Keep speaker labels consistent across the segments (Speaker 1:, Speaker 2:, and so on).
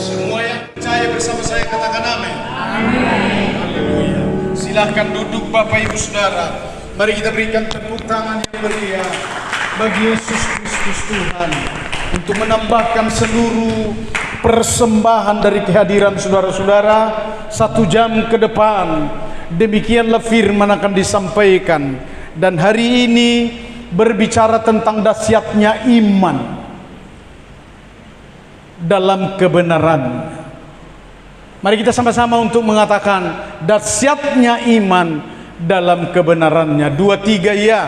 Speaker 1: Semua yang percaya bersama saya katakan amin. Amin. Haleluya. Silahkan duduk Bapak Ibu Saudara. Mari kita berikan tepuk tangan yang meriah bagi Yesus Kristus Tuhan untuk menambahkan seluruh persembahan dari kehadiran saudara-saudara 1 jam ke depan. Demikianlah firman akan disampaikan, dan hari ini berbicara tentang dahsyatnya iman dalam kebenaran. Mari kita sama-sama untuk mengatakan dahsyatnya iman dalam kebenarannya. 2, 3 ya.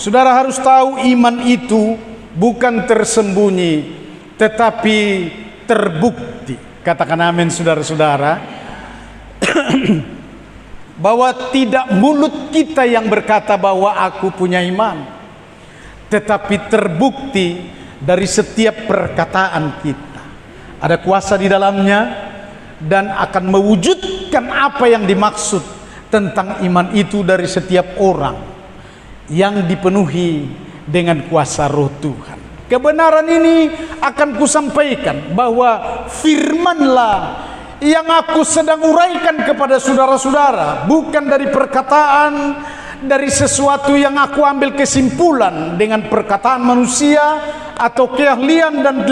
Speaker 1: Saudara harus tahu iman itu bukan tersembunyi tetapi terbukti. Katakan amin saudara-saudara. Bahwa tidak mulut kita yang berkata bahwa aku punya iman, tetapi terbukti dari setiap perkataan kita. Ada kuasa di dalamnya dan akan mewujudkan apa yang dimaksud tentang iman itu dari setiap orang yang dipenuhi dengan kuasa Roh Tuhan. Kebenaran ini akan kusampaikan bahwa firmanlah yang aku sedang uraikan kepada saudara-saudara, bukan dari perkataan, dari sesuatu yang aku ambil kesimpulan dengan perkataan manusia atau keahlian dan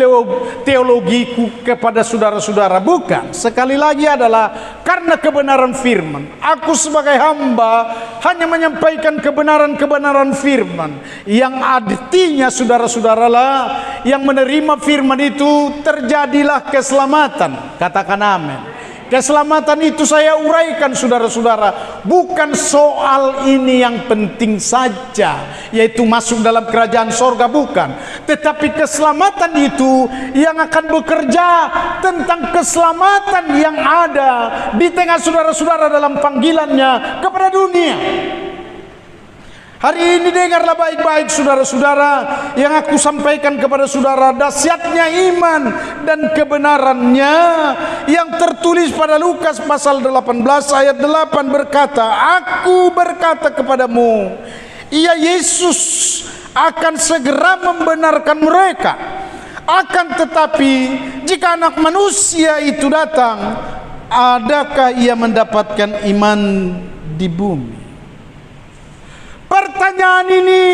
Speaker 1: teologiku kepada saudara-saudara. Bukan, sekali lagi adalah karena kebenaran firman. Aku sebagai hamba hanya menyampaikan kebenaran-kebenaran firman, yang artinya saudara-saudara lah yang menerima firman itu terjadilah keselamatan. Katakan amin. Keselamatan itu saya uraikan saudara-saudara, bukan soal ini yang penting saja, yaitu masuk dalam kerajaan sorga, bukan. Tetapi keselamatan itu yang akan bekerja tentang keselamatan yang ada di tengah saudara-saudara dalam panggilannya kepada dunia. Hari ini dengarlah baik-baik saudara-saudara yang aku sampaikan kepada saudara, dahsyatnya iman dan kebenarannya yang tertulis pada Lukas pasal 18 ayat 8 berkata, aku berkata kepadamu, ia Yesus akan segera membenarkan mereka. Akan tetapi jika anak manusia itu datang, adakah ia mendapatkan iman di bumi? Pertanyaan ini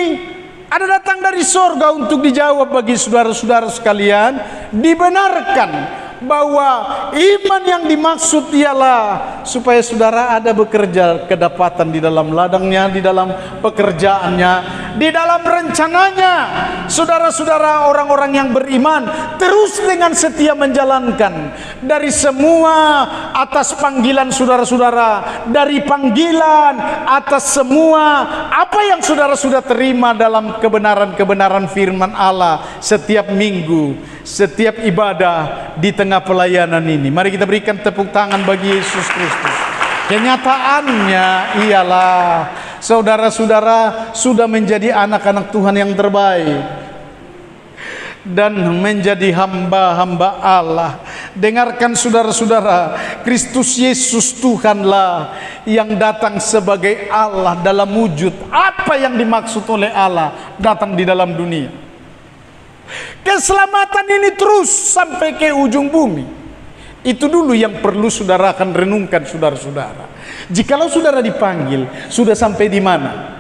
Speaker 1: ada datang dari sorga untuk dijawab bagi saudara-saudara sekalian. Dibenarkan bahwa iman yang dimaksud ialah supaya saudara ada bekerja kedapatan di dalam ladangnya, di dalam pekerjaannya, di dalam rencananya. Saudara-saudara orang-orang yang beriman terus dengan setia menjalankan dari semua atas panggilan saudara-saudara, dari panggilan atas semua apa yang saudara sudah terima dalam kebenaran-kebenaran firman Allah setiap minggu, setiap ibadah di tengah pelayanan ini. Mari kita berikan tepuk tangan bagi Yesus Kristus. Kenyataannya ialah saudara-saudara sudah menjadi anak-anak Tuhan yang terbaik dan menjadi hamba-hamba Allah. Dengarkan saudara-saudara, Kristus Yesus Tuhanlah yang datang sebagai Allah dalam wujud apa yang dimaksud oleh Allah datang di dalam dunia. Keselamatan ini terus sampai ke ujung bumi. Itu dulu yang perlu saudara akan renungkan saudara-saudara. Jikalau saudara dipanggil, sudah sampai di mana?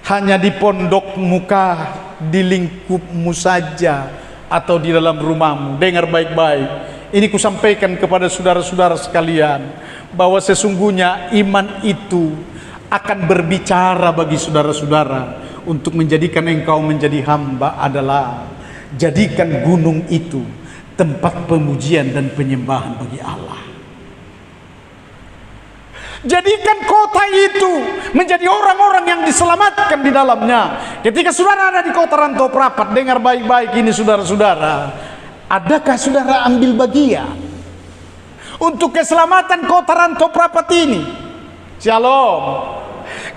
Speaker 1: Hanya di pondok muka, di lingkupmu saja, atau di dalam rumahmu? Dengar baik-baik. Ini kusampaikan kepada saudara-saudara sekalian, bahwa sesungguhnya iman itu akan berbicara bagi saudara-saudara. Untuk menjadikan engkau menjadi hamba adalah jadikan gunung itu tempat pemujian dan penyembahan bagi Allah. Jadikan kota itu menjadi orang-orang yang diselamatkan di dalamnya. Ketika saudara ada di kota Rantau Prapat, dengar baik-baik ini saudara-saudara, adakah saudara ambil bagian untuk keselamatan kota Rantau Prapat ini? Shalom.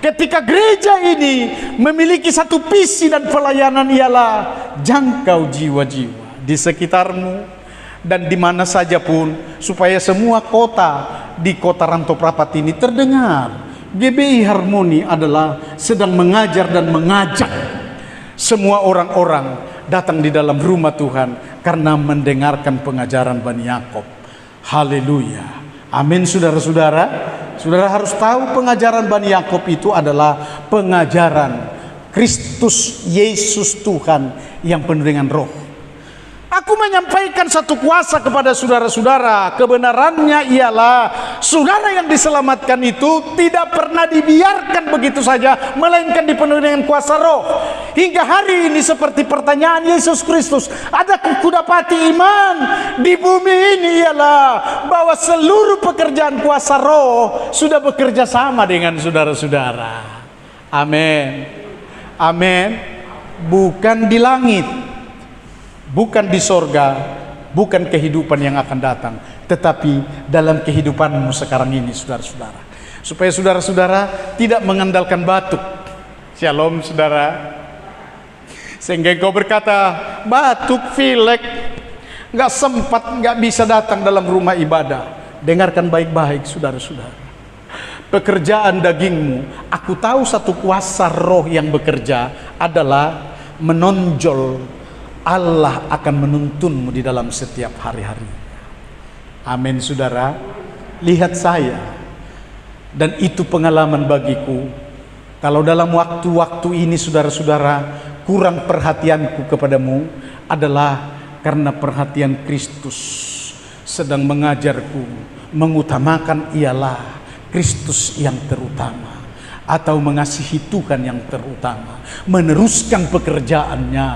Speaker 1: Ketika gereja ini memiliki satu visi dan pelayanan ialah jangkau jiwa-jiwa di sekitarmu dan di mana saja pun, supaya semua kota di kota Rantau Prapat ini terdengar GBI Harmoni adalah sedang mengajar dan mengajak Semua orang-orang datang di dalam rumah Tuhan karena mendengarkan pengajaran Bani Yakob. Haleluya. Amin saudara-saudara. Saudara harus tahu pengajaran Bani Yakob itu adalah pengajaran Kristus Yesus Tuhan yang penuh dengan roh. Aku menyampaikan satu kuasa kepada saudara-saudara. Kebenarannya ialah saudara yang diselamatkan itu tidak pernah dibiarkan begitu saja, melainkan dipenuhi dengan kuasa roh. Hingga hari ini seperti pertanyaan Yesus Kristus, adakah kudapati iman di bumi ini, ialah bahwa seluruh pekerjaan kuasa roh sudah bekerja sama dengan saudara-saudara. Amin. Amin. Bukan di langit, bukan di sorga, bukan kehidupan yang akan datang, tetapi dalam kehidupanmu sekarang ini, saudara-saudara. Supaya saudara-saudara tidak mengandalkan batuk. Shalom saudara. Sehingga kau berkata, batuk, pilek, gak sempat, gak bisa datang dalam rumah ibadah. Dengarkan baik-baik saudara-saudara. Pekerjaan dagingmu, aku tahu satu kuasa roh yang bekerja adalah menonjol. Allah akan menuntunmu di dalam setiap hari-hari. Amin saudara. Lihat saya, dan itu pengalaman bagiku. Kalau dalam waktu-waktu ini saudara-saudara kurang perhatianku kepadamu, adalah karena perhatian Kristus sedang mengajarku mengutamakan ialah Kristus yang terutama, atau mengasihi Tuhan yang terutama, meneruskan pekerjaannya.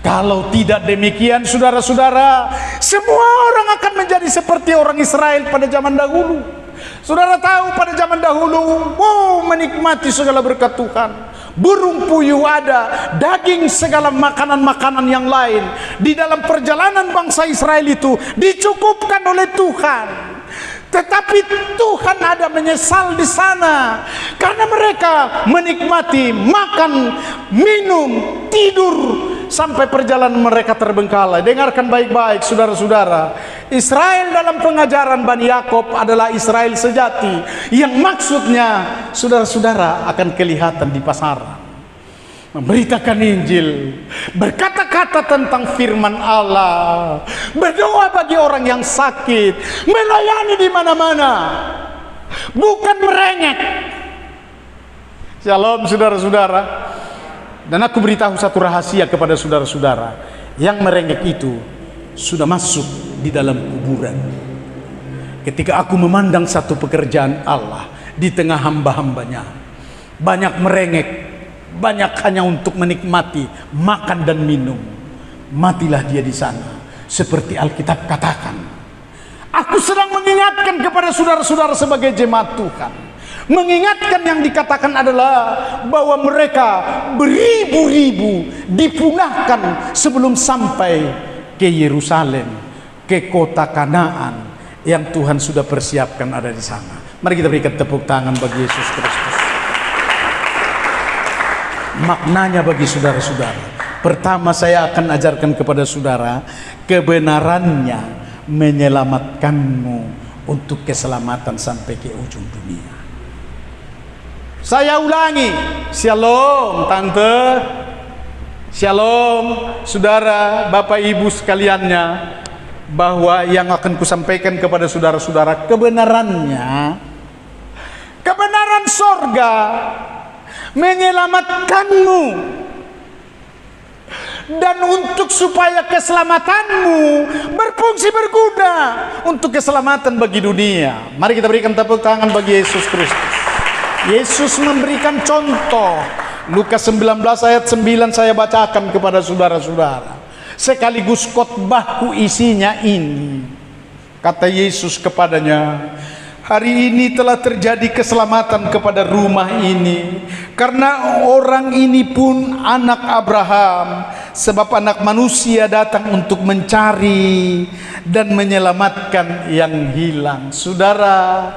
Speaker 1: Kalau tidak demikian saudara-saudara, semua orang akan menjadi seperti orang Israel pada zaman dahulu. Saudara tahu pada zaman dahulu, menikmati segala berkat Tuhan. Burung puyuh ada, daging, segala makanan-makanan yang lain. Di dalam perjalanan bangsa Israel itu dicukupkan oleh Tuhan. Tetapi Tuhan ada menyesal di sana karena mereka menikmati makan, minum, tidur sampai perjalanan mereka terbengkalai. Dengarkan baik-baik saudara-saudara. Israel dalam pengajaran Bani Yakob adalah Israel sejati, yang maksudnya saudara-saudara akan kelihatan di pasaran, memberitakan Injil, berkata-kata tentang firman Allah, berdoa bagi orang yang sakit, melayani di mana-mana, bukan merengek. Shalom saudara-saudara. Dan aku beritahu satu rahasia kepada saudara-saudara, yang merengek itu sudah masuk di dalam kuburan. Ketika aku memandang satu pekerjaan Allah di tengah hamba-hambanya, banyak merengek, banyak hanya untuk menikmati makan dan minum, matilah dia di sana. Seperti Alkitab katakan, aku sedang mengingatkan kepada saudara-saudara sebagai jemaat Tuhan, mengingatkan yang dikatakan adalah bahwa mereka beribu-ribu dipunahkan sebelum sampai ke Yerusalem, ke kota Kanaan yang Tuhan sudah persiapkan ada di sana. Mari kita berikan tepuk tangan bagi Yesus Kristus. Maknanya bagi saudara-saudara, pertama saya akan ajarkan kepada saudara, kebenarannya menyelamatkanmu untuk keselamatan sampai ke ujung dunia. Saya ulangi, shalom tante, shalom saudara, bapak ibu sekaliannya, bahwa yang akan kusampaikan kepada saudara-saudara, kebenarannya, kebenaran sorga menyelamatkanmu, dan untuk supaya keselamatanmu berfungsi berguna untuk keselamatan bagi dunia. Mari kita berikan tepuk tangan bagi Yesus Kristus. Yesus memberikan contoh. Lukas 19 ayat 9 saya bacakan kepada saudara-saudara, sekaligus khotbahku isinya ini. Kata Yesus kepadanya, hari ini telah terjadi keselamatan kepada rumah ini, karena orang ini pun anak Abraham. Sebab anak manusia datang untuk mencari dan menyelamatkan yang hilang. Saudara,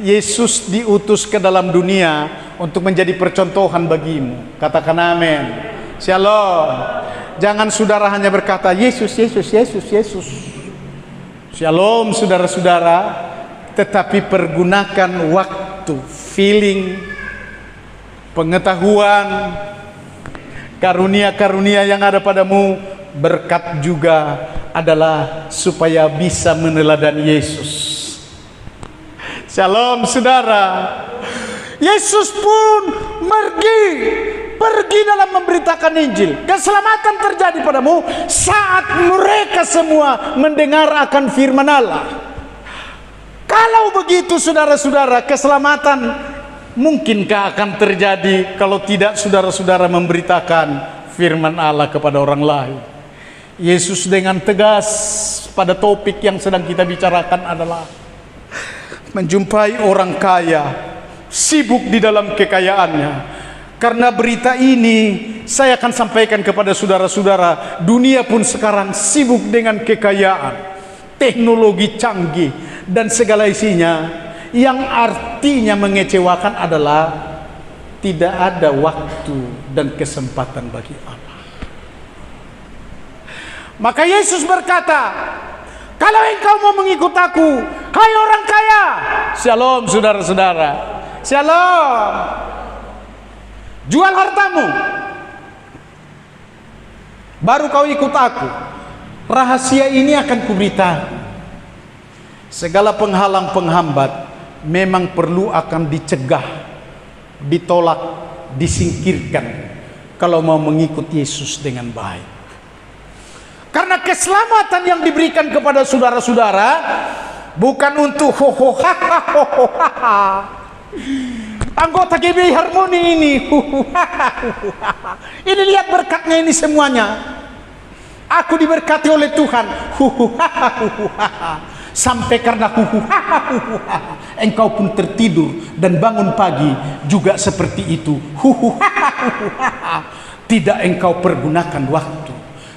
Speaker 1: Yesus diutus ke dalam dunia untuk menjadi percontohan bagimu. Katakan amin. Shalom. Jangan saudara hanya berkata Yesus, Yesus, Yesus, Yesus. Shalom saudara-saudara. Tetapi pergunakan waktu, feeling, pengetahuan, Karunia-karunia yang ada padamu, berkat juga adalah supaya bisa meneladani Yesus. Shalom saudara. Yesus pun pergi dalam memberitakan Injil. Keselamatan terjadi padamu saat mereka semua mendengar akan firman Allah. Kalau begitu saudara-saudara, keselamatan mungkinkah akan terjadi kalau tidak saudara-saudara memberitakan firman Allah kepada orang lain? Yesus dengan tegas pada topik yang sedang kita bicarakan adalah menjumpai orang kaya sibuk di dalam kekayaannya. Karena berita ini saya akan sampaikan kepada saudara-saudara, dunia pun sekarang sibuk dengan kekayaan, teknologi canggih dan segala isinya. Yang artinya mengecewakan adalah tidak ada waktu dan kesempatan bagi Allah. Maka Yesus berkata, kalau engkau mau mengikut aku, hai orang kaya. Shalom saudara-saudara. Shalom. Jual hartamu, baru kau ikut aku. Rahasia ini akan kuberitahu. Segala penghalang penghambat memang perlu akan dicegah, ditolak, disingkirkan kalau mau mengikut Yesus dengan baik. Karena keselamatan yang diberikan kepada saudara-saudara bukan untuk anggota GBI Harmoni ini. Ini lihat berkatnya ini semuanya. Aku diberkati oleh Tuhan. Sampai karena engkau pun tertidur dan bangun pagi juga seperti itu. Tidak engkau pergunakan waktu.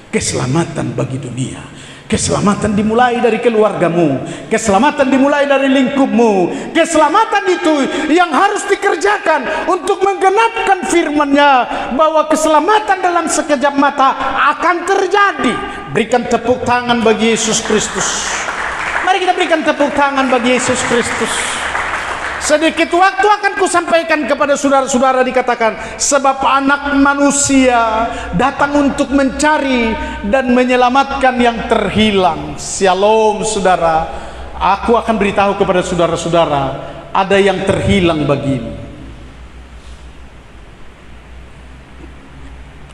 Speaker 1: Keselamatan bagi dunia, keselamatan dimulai dari keluargamu, keselamatan dimulai dari lingkupmu. Keselamatan itu yang harus dikerjakan untuk menggenapkan firman-Nya bahwa keselamatan dalam sekejap mata akan terjadi. Berikan tepuk tangan bagi Yesus Kristus. Mari kita berikan tepuk tangan bagi Yesus Kristus. Sedikit waktu akan kusampaikan kepada saudara-saudara, dikatakan sebab anak manusia datang untuk mencari dan menyelamatkan yang terhilang. Shalom saudara. Aku akan beritahu kepada saudara-saudara, ada yang terhilang bagimu.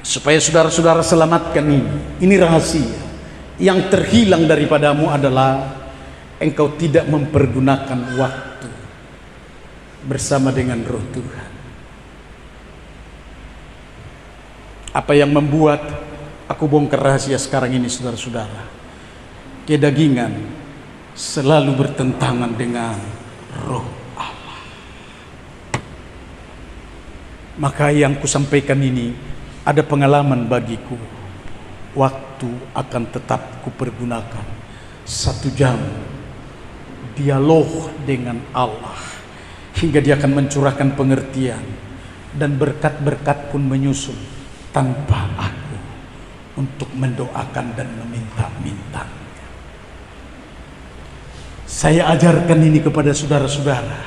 Speaker 1: Supaya saudara-saudara selamatkan ini. Ini rahasia. Yang terhilang daripadamu adalah engkau tidak mempergunakan waktu bersama dengan Roh Tuhan. Apa yang membuat aku bongkar rahasia sekarang ini saudara-saudara? Kedagingan selalu bertentangan dengan Roh Allah. Maka yang kusampaikan ini ada pengalaman bagiku. Waktu akan tetap kupergunakan. 1 jam dialog dengan Allah hingga Dia akan mencurahkan pengertian dan berkat-berkat pun menyusul tanpa aku untuk mendoakan dan meminta-minta. Saya ajarkan ini kepada saudara-saudara.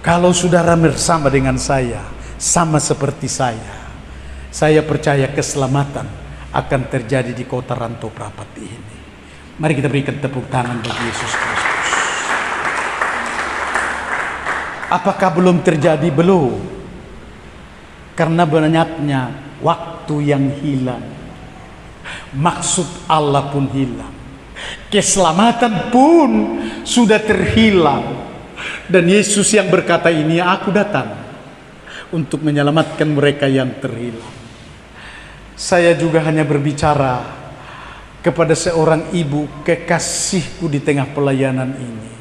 Speaker 1: Kalau saudara bersama dengan saya, sama seperti saya percaya keselamatan akan terjadi di kota Rantau Prapat ini. Mari kita berikan tepuk tangan bagi Yesus Kristus. Apakah belum terjadi? Belum. Karena banyaknya waktu yang hilang. Maksud Allah pun hilang. Keselamatan pun sudah terhilang. Dan Yesus yang berkata ini, aku datang untuk menyelamatkan mereka yang terhilang. Saya juga hanya berbicara kepada seorang ibu kekasihku di tengah pelayanan ini.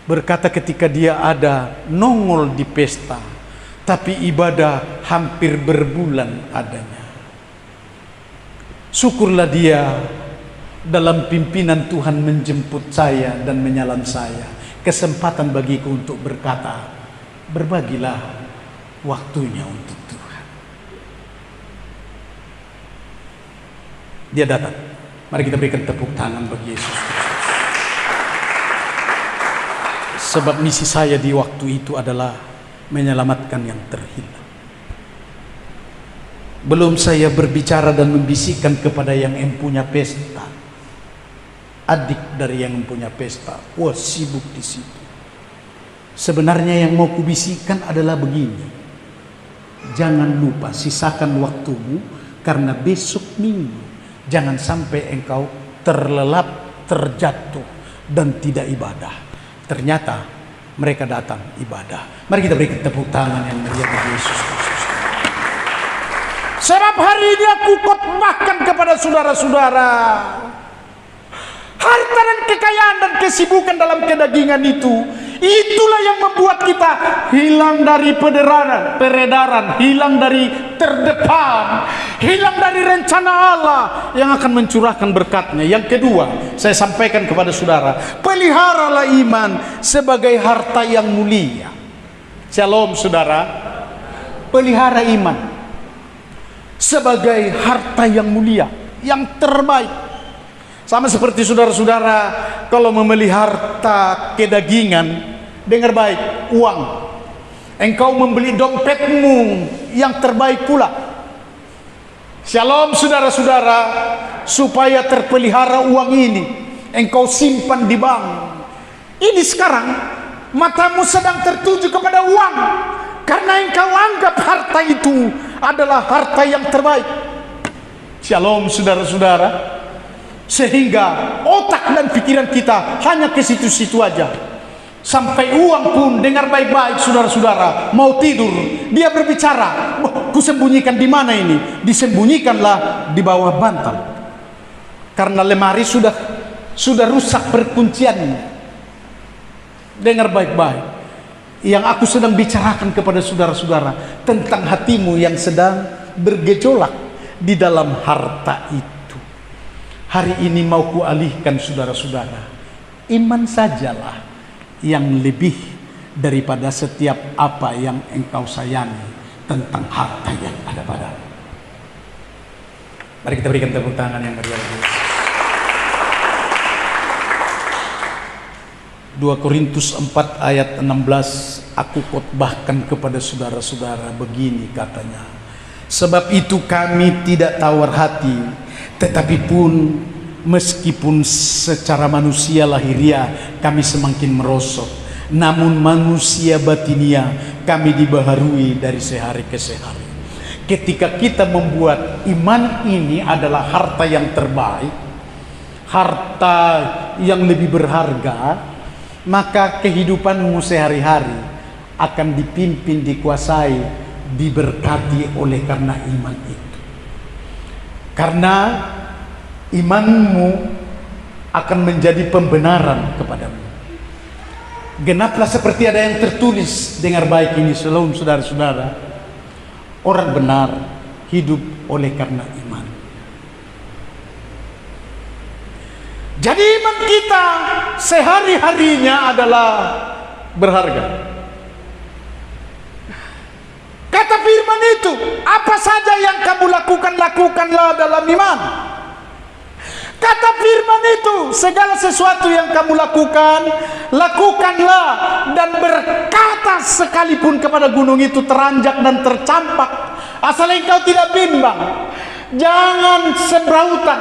Speaker 1: Berkata ketika dia ada nongol di pesta, tapi ibadah hampir berbulan adanya. Syukurlah dia dalam pimpinan Tuhan menjemput saya dan menyalam saya. Kesempatan bagiku untuk berkata, berbagilah waktunya untuk Tuhan. Dia datang. Mari kita berikan tepuk tangan bagi Yesus Kristus. Sebab misi saya di waktu itu adalah menyelamatkan yang terhilang. Belum saya berbicara dan membisikkan kepada yang empunya pesta, adik dari yang mempunyai pesta, wah sibuk di situ. Sebenarnya yang mau kubisikkan adalah begini: jangan lupa sisakan waktumu, karena besok Minggu jangan sampai engkau terlelap, terjatuh dan tidak ibadah. Ternyata mereka datang ibadah. Mari kita berikan tepuk tangan yang meriah bagi Yesus Kristus. Sebab hari ini aku khotbahkan kepada saudara-saudara, harta dan kekayaan dan kesibukan dalam kedagingan itulah yang membuat kita hilang dari peredaran, hilang dari terdepan, hilang dari rencana Allah yang akan mencurahkan berkatnya. Yang kedua, saya sampaikan kepada saudara, peliharalah iman sebagai harta yang mulia. Shalom saudara, pelihara iman sebagai harta yang mulia, yang terbaik. Sama seperti saudara-saudara kalau memelihara harta kedagingan, dengar baik, uang. Engkau membeli dompetmu yang terbaik pula. Shalom saudara-saudara, supaya terpelihara uang ini, engkau simpan di bank. Ini sekarang matamu sedang tertuju kepada uang, karena engkau anggap harta itu adalah harta yang terbaik. Shalom saudara-saudara. Sehingga otak dan pikiran kita hanya ke situ-situ aja. Sampai uang pun, dengar baik-baik saudara-saudara, mau tidur dia berbicara, kusembunyikan di mana ini? Disembunyikanlah di bawah bantal, karena lemari sudah rusak perkunciannya. Dengar baik-baik, yang aku sedang bicarakan kepada saudara-saudara tentang hatimu yang sedang bergejolak di dalam harta itu. Hari ini mau kualihkan saudara-saudara, iman sajalah yang lebih daripada setiap apa yang engkau sayangi tentang harta yang ada padamu. Mari kita berikan tepuk tangan yang meriah. 2 Korintus 4 ayat 16, aku khotbahkan kepada saudara-saudara begini katanya, sebab itu kami tidak tawar hati, tetapi pun meskipun secara manusia lahiriah kami semakin merosot, namun manusia batinia kami dibaharui dari sehari ke sehari. Ketika kita membuat iman ini adalah harta yang terbaik, harta yang lebih berharga, maka kehidupanmu sehari-hari akan dipimpin, dikuasai, diberkati oleh karena iman itu. Karena imanmu akan menjadi pembenaran kepadamu. Genaplah seperti ada yang tertulis, dengar baik ini shalom saudara-saudara, orang benar hidup oleh karena iman. Jadi iman kita sehari-harinya adalah berharga. Kata firman itu, apa saja yang kamu lakukan, lakukanlah dalam iman. Kata firman itu, segala sesuatu yang kamu lakukan, lakukanlah, dan berkata sekalipun kepada gunung itu teranjak dan tercampak, asal engkau tidak bimbang, jangan sebrautan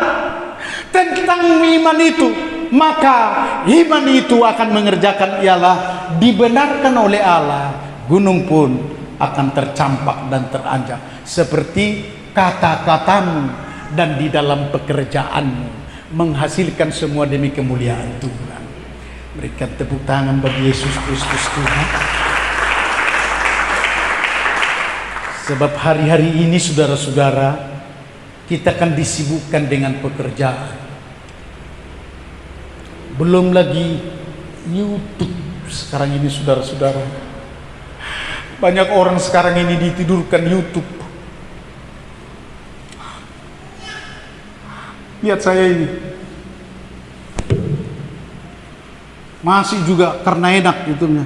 Speaker 1: tentang iman itu, maka iman itu akan mengerjakan ialah dibenarkan oleh Allah, gunung pun akan tercampak dan teranjak seperti kata-katamu, dan di dalam pekerjaanmu menghasilkan semua demi kemuliaan Tuhan. Berikan tepuk tangan bagi Yesus Kristus Tuhan. Sebab hari-hari ini saudara-saudara, kita akan disibukkan dengan pekerjaan. Belum lagi YouTube sekarang ini saudara-saudara. Banyak orang sekarang ini ditidurkan YouTube. Lihat saya ini, masih juga karena enak YouTubenya.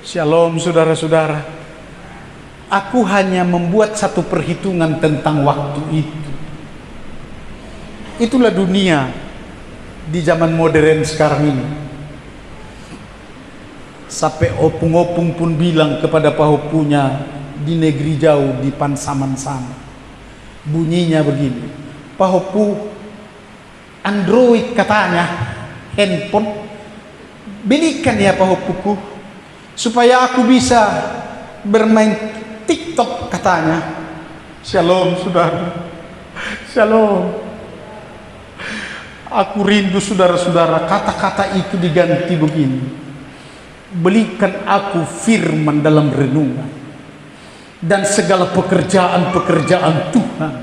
Speaker 1: Shalom saudara-saudara. Aku hanya membuat satu perhitungan tentang waktu itu. Itulah dunia di zaman modern sekarang ini. Sampai opung-opung pun bilang kepada pahopunya di negeri jauh, di Pansaman sana. Bunyinya begini, pahopu, Android katanya, handphone, belikan ya pahopuku, supaya aku bisa bermain TikTok katanya. Shalom saudara, shalom. Aku rindu saudara-saudara, kata-kata itu diganti begini, belikan aku firman dalam renungan dan segala pekerjaan-pekerjaan Tuhan,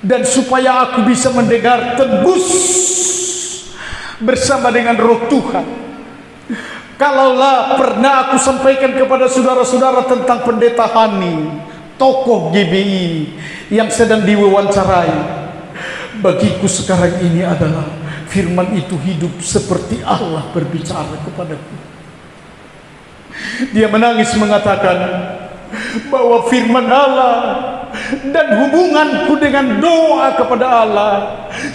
Speaker 1: dan supaya aku bisa mendengar tebus bersama dengan roh Tuhan. Kalaulah pernah aku sampaikan kepada saudara-saudara tentang pendeta Hani, tokoh GBI yang sedang diwawancarai, bagiku sekarang ini adalah firman itu hidup seperti Allah berbicara kepadaku. Dia menangis mengatakan bahwa firman Allah dan hubunganku dengan doa kepada Allah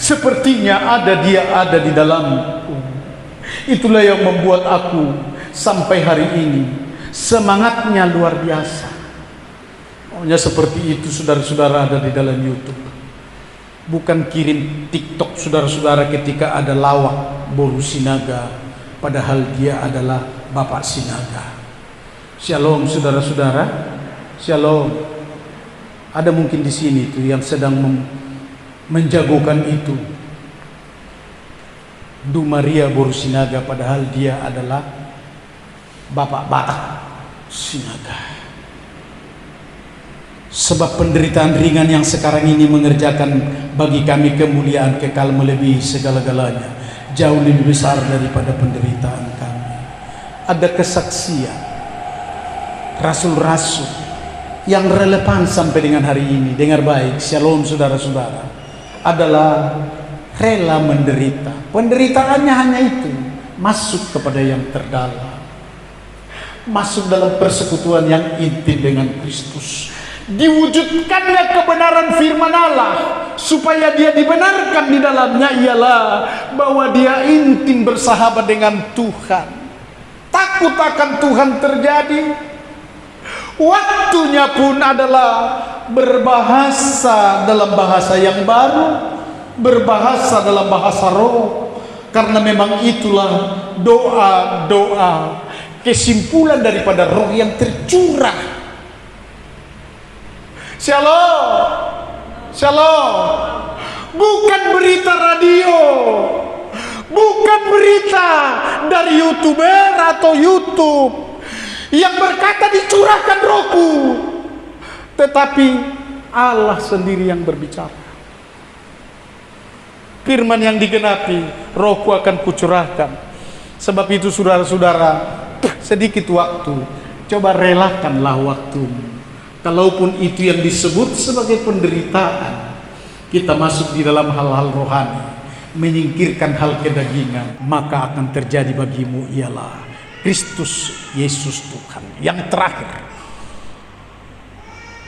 Speaker 1: sepertinya dia ada di dalamku. Itulah yang membuat aku sampai hari ini semangatnya luar biasa. Maunya seperti itu saudara-saudara ada di dalam YouTube. Bukan kirim TikTok saudara-saudara ketika ada lawak Boru Sinaga, padahal dia adalah Bapak Sinaga. Shalom saudara-saudara, shalom. Ada mungkin di sini tuh yang sedang menjagokan itu, Du Maria Boru Sinaga, padahal dia adalah Bapak Batak Sinaga. Sebab penderitaan ringan yang sekarang ini mengerjakan bagi kami kemuliaan kekal melebihi segala-galanya, jauh lebih besar daripada penderitaan kami. Ada kesaksian rasul-rasul yang relevan sampai dengan hari ini. Dengar baik, shalom saudara-saudara, adalah rela menderita. Penderitaannya hanya itu, masuk kepada yang terdalam, masuk dalam persekutuan yang intim dengan Kristus, diwujudkannya kebenaran firman Allah. Supaya dia dibenarkan di dalamnya ialah bahwa dia intim bersahabat dengan Tuhan. Takut akan Tuhan terjadi. Waktunya pun adalah berbahasa dalam bahasa yang baru, berbahasa dalam bahasa roh, karena memang itulah doa-doa kesimpulan daripada roh yang tercurah. Shalom, shalom. Bukan berita radio, bukan berita dari YouTuber atau YouTube yang berkata dicurahkan rohku, tetapi Allah sendiri yang berbicara. Firman yang digenapi, rohku akan kucurahkan. Sebab itu saudara-saudara, sedikit waktu, coba relakanlah waktumu. Kalaupun itu yang disebut sebagai penderitaan, kita masuk di dalam hal-hal rohani, menyingkirkan hal kedagingan, maka akan terjadi bagimu ialah Kristus Yesus Tuhan. Yang terakhir,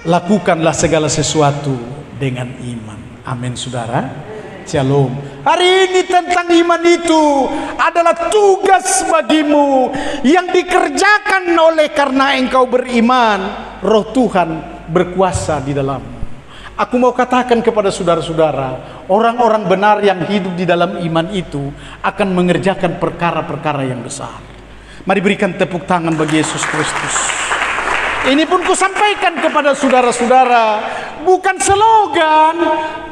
Speaker 1: lakukanlah segala sesuatu dengan iman. Amin saudara, shalom. Hari ini tentang iman itu adalah tugas bagimu yang dikerjakan oleh karena engkau beriman. Roh Tuhan berkuasa di dalammu. Aku mau katakan kepada saudara-saudara, orang-orang benar yang hidup di dalam iman itu akan mengerjakan perkara-perkara yang besar. Mari berikan tepuk tangan bagi Yesus Kristus. Ini pun kusampaikan kepada saudara-saudara, bukan slogan,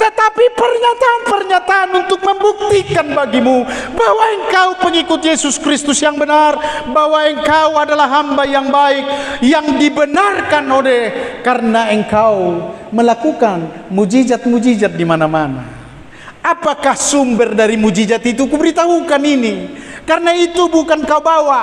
Speaker 1: tetapi pernyataan-pernyataan untuk membuktikan bagimu bahwa engkau pengikut Yesus Kristus yang benar, bahwa engkau adalah hamba yang baik, yang dibenarkan oleh karena engkau melakukan mujizat-mujizat di mana-mana. Apakah sumber dari mujizat itu? Kuberitahukan ini. Karena itu bukan kau bawa,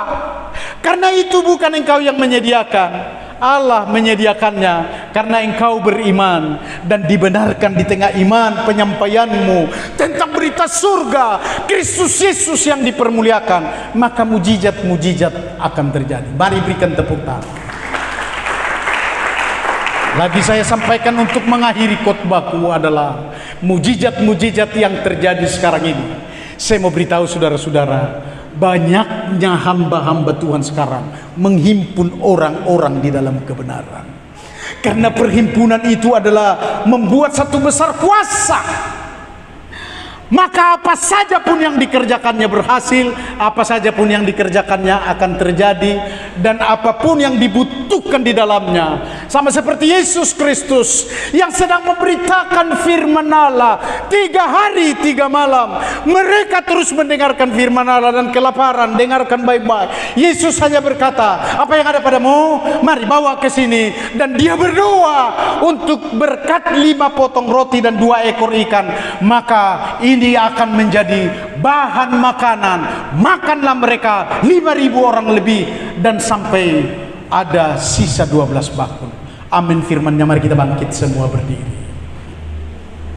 Speaker 1: karena itu bukan engkau yang menyediakan. Allah menyediakannya karena engkau beriman dan dibenarkan di tengah iman penyampaianmu tentang berita surga, Kristus Yesus yang dipermuliakan, maka mujizat-mujizat akan terjadi. Mari berikan tepuk tangan. Lagi saya sampaikan untuk mengakhiri khotbahku adalah mujizat-mujizat yang terjadi sekarang ini. Saya mau beritahu saudara-saudara, banyaknya hamba-hamba Tuhan sekarang menghimpun orang-orang di dalam kebenaran. Karena perhimpunan itu adalah membuat satu besar kuasa. Maka apa saja pun yang dikerjakannya berhasil, apa saja pun yang dikerjakannya akan terjadi, dan apapun yang dibutuhkan di dalamnya. Sama seperti Yesus Kristus yang sedang memberitakan firman Allah 3 hari 3 malam. Mereka terus mendengarkan firman Allah dan kelaparan. Dengarkan baik-baik. Yesus hanya berkata, apa yang ada padamu? Mari bawa ke sini. Dan dia berdoa untuk berkat 5 potong roti dan 2 ekor ikan. Maka ini akan menjadi bahan makanan. Makanlah mereka 5.000 orang lebih, dan sampai ada sisa 12 bakul. Amin firmannya. Mari kita bangkit semua berdiri.